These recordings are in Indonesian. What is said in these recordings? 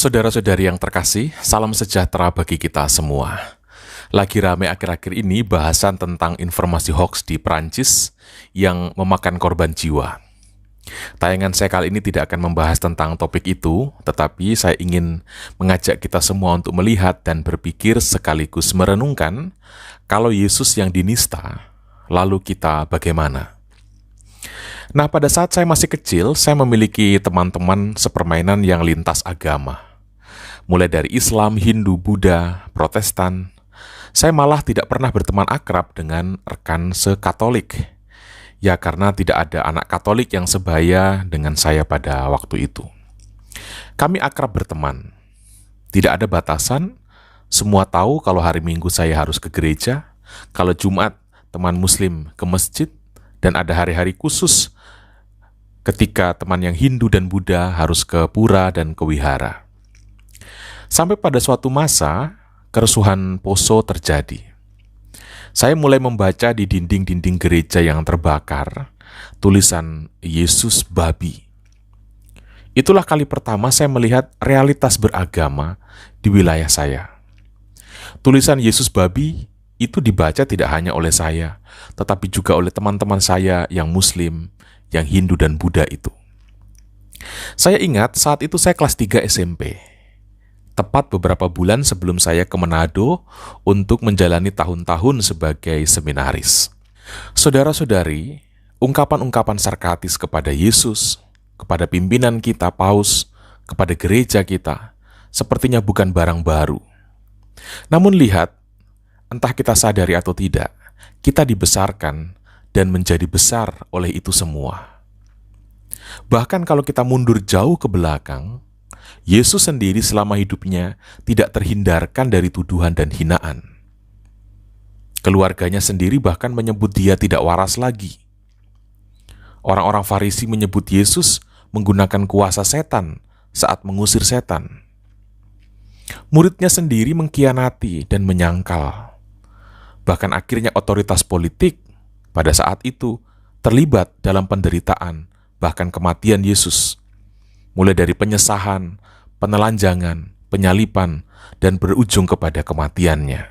Saudara-saudari yang terkasih, salam sejahtera bagi kita semua. Lagi rame akhir-akhir ini bahasan tentang informasi hoax di Prancis yang memakan korban jiwa. Tayangan saya kali ini tidak akan membahas tentang topik itu, tetapi saya ingin mengajak kita semua untuk melihat dan berpikir sekaligus merenungkan kalau Yesus yang dinista, lalu kita bagaimana? Nah, pada saat saya masih kecil, saya memiliki teman-teman sepermainan yang lintas agama. Mulai dari Islam, Hindu, Buddha, Protestan. Saya malah tidak pernah berteman akrab dengan rekan se-Katolik. Ya, karena tidak ada anak Katolik yang sebaya dengan saya pada waktu itu. Kami akrab berteman. Tidak ada batasan, semua tahu kalau hari Minggu saya harus ke gereja, kalau Jumat teman Muslim ke masjid, dan ada hari-hari khusus ketika teman yang Hindu dan Buddha harus ke pura dan ke wihara. Sampai pada suatu masa, kerusuhan Poso terjadi. Saya mulai membaca di dinding-dinding gereja yang terbakar tulisan Yesus Babi. Itulah kali pertama saya melihat realitas beragama di wilayah saya. Tulisan Yesus Babi itu dibaca tidak hanya oleh saya, tetapi juga oleh teman-teman saya yang Muslim, yang Hindu dan Buddha itu. Saya ingat saat itu saya kelas 3 SMP. Tepat beberapa bulan sebelum saya ke Manado untuk menjalani tahun-tahun sebagai seminaris. Saudara-saudari, ungkapan-ungkapan sarkastis kepada Yesus, kepada pimpinan kita, Paus, kepada gereja kita, sepertinya bukan barang baru. Namun lihat, entah kita sadari atau tidak, kita dibesarkan dan menjadi besar oleh itu semua. Bahkan kalau kita mundur jauh ke belakang, Yesus sendiri selama hidupnya tidak terhindarkan dari tuduhan dan hinaan. Keluarganya sendiri bahkan menyebut dia tidak waras lagi. Orang-orang Farisi menyebut Yesus menggunakan kuasa setan saat mengusir setan. Muridnya sendiri mengkhianati dan menyangkal. Bahkan akhirnya otoritas politik pada saat itu terlibat dalam penderitaan, bahkan kematian Yesus. Mulai dari penyesahan, penelanjangan, penyalipan, dan berujung kepada kematiannya.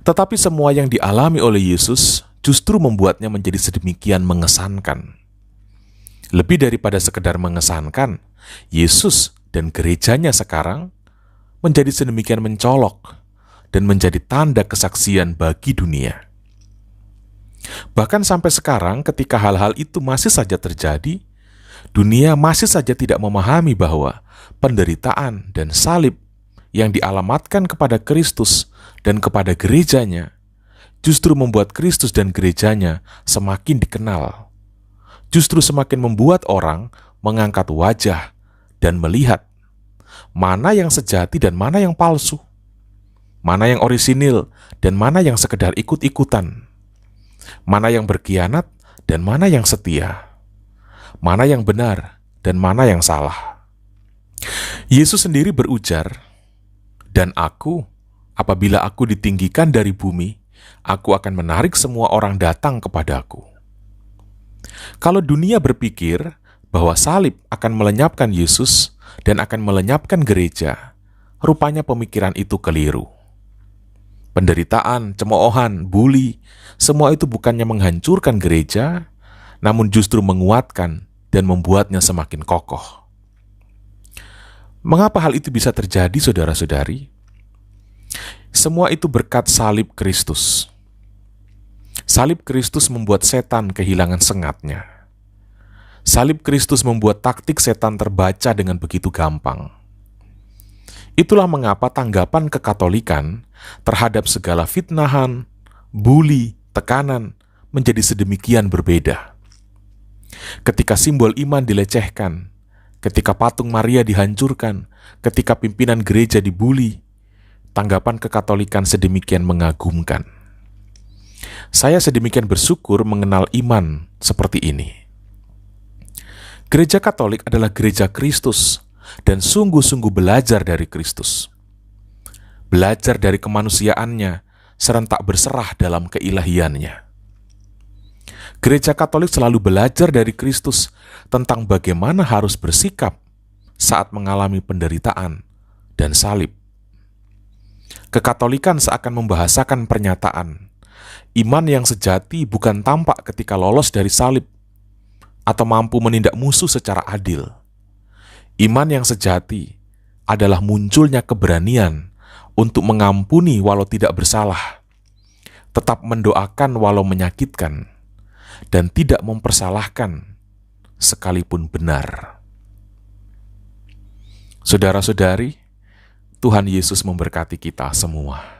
Tetapi semua yang dialami oleh Yesus justru membuatnya menjadi sedemikian mengesankan. Lebih daripada sekedar mengesankan, Yesus dan gerejanya sekarang menjadi sedemikian mencolok dan menjadi tanda kesaksian bagi dunia. Bahkan sampai sekarang ketika hal-hal itu masih saja terjadi, dunia masih saja tidak memahami bahwa penderitaan dan salib yang dialamatkan kepada Kristus dan kepada gerejanya justru membuat Kristus dan gerejanya semakin dikenal. Justru semakin membuat orang mengangkat wajah dan melihat mana yang sejati dan mana yang palsu, mana yang orisinil dan mana yang sekedar ikut-ikutan, mana yang berkhianat dan mana yang setia, mana yang benar dan mana yang salah. Yesus sendiri berujar, "Dan aku, apabila aku ditinggikan dari bumi, aku akan menarik semua orang datang kepadaku." Kalau dunia berpikir bahwa salib akan melenyapkan Yesus dan akan melenyapkan gereja, rupanya pemikiran itu keliru. Penderitaan, cemoohan, bully, semua itu bukannya menghancurkan gereja, namun justru menguatkan dan membuatnya semakin kokoh. Mengapa hal itu bisa terjadi, saudara-saudari? Semua itu berkat salib Kristus. Salib Kristus membuat setan kehilangan sengatnya. Salib Kristus membuat taktik setan terbaca dengan begitu gampang. Itulah mengapa tanggapan kekatolikan terhadap segala fitnahan, bully, tekanan menjadi sedemikian berbeda. Ketika simbol iman dilecehkan, ketika patung Maria dihancurkan, ketika pimpinan gereja dibully, tanggapan kekatolikan sedemikian mengagumkan. Saya sedemikian bersyukur mengenal iman seperti ini. Gereja Katolik adalah gereja Kristus dan sungguh-sungguh belajar dari Kristus. Belajar dari kemanusiaannya, serentak berserah dalam keilahiannya. Gereja Katolik selalu belajar dari Kristus tentang bagaimana harus bersikap saat mengalami penderitaan dan salib. Kekatolikan seakan membahasakan pernyataan, iman yang sejati bukan tampak ketika lolos dari salib atau mampu menindak musuh secara adil. Iman yang sejati adalah munculnya keberanian untuk mengampuni walau tidak bersalah, tetap mendoakan walau menyakitkan, dan tidak mempersalahkan sekalipun benar. Saudara-saudari, Tuhan Yesus memberkati kita semua.